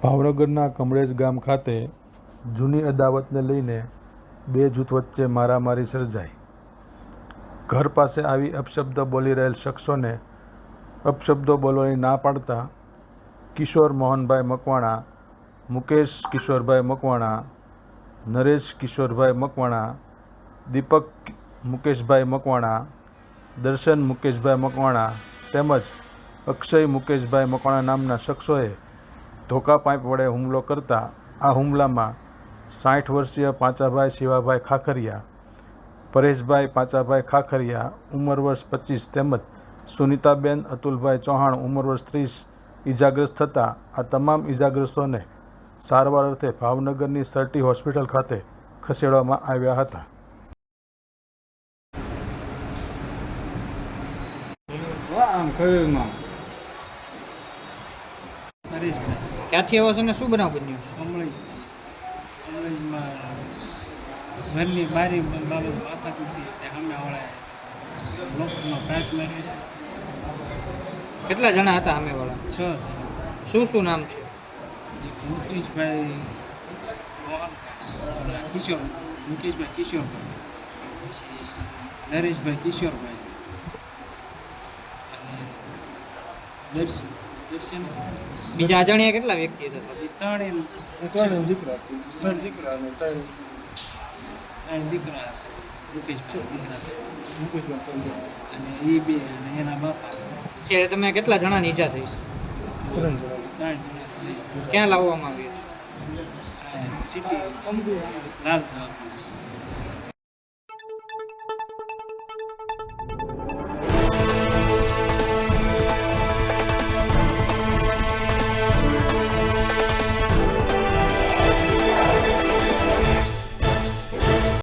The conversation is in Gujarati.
ભાવનગરના કમળેજ ગામ ખાતે જૂની અદાવતને લઈને બે જૂથ વચ્ચે મારામારી સર્જાઈ. ઘર પાસે આવી અપશબ્દ બોલી રહેલ શખ્સોને અપશબ્દો બોલવાની ના પાડતા કિશોર મોહનભાઈ મકવાણા, મુકેશ કિશોરભાઈ મકવાણા, નરેશ કિશોરભાઈ મકવાણા, દીપક મુકેશભાઈ મકવાણા, દર્શન મુકેશભાઈ મકવાણા તેમજ અક્ષય મુકેશભાઈ મકવાણા નામના શખ્સોએ ધોકા પાઇપ વડે હુમલો કરતા આ હુમલામાં 60 વર્ષીય પાંચાભાઈ શિવાભાઈ ખાખરિયા, પરેશભાઈ પાંચાભાઈ ખાખરિયા ઉંમર વર્ષ 25 તેમજ સુનિતાબેન અતુલભાઈ ચૌહાણ ઉંમર વર્ષ 30 ઇજાગ્રસ્ત થતાં આ તમામ ઇજાગ્રસ્તોને સારવાર અર્થે ભાવનગરની સરટી હોસ્પિટલ ખાતે ખસેડવામાં આવ્યા હતા. ક્યાંથી આવો છો ને શું બનાવ બન્યું? કમળેજમાં ઘરની બારી બાબત માથા કૂટી તે સામેવાળાએ લોકોનો પાઇપ માર્યો છે. કેટલા જણા હતા સામેવાળા? 6 જણા. શું નામ છે? એક મુકેશભાઈ મોહનભાઈ, કિશોર મુકેશભાઈ કિશોરભાઈ, પછી નરેશભાઈ કિશોરભાઈ અને દર્શન. બીજા અજાણ્યા કેટલા વ્યક્તિ હતા? ત્રણ દીકરા મુકેશભાઈ અને એ બે અને એના બાપા. ત્યારે તમે કેટલા જણાની ઈજા થઈ છે? 3 જણા. ક્યાં લાવવામાં આવી? સિટી લાલ દવાખાના.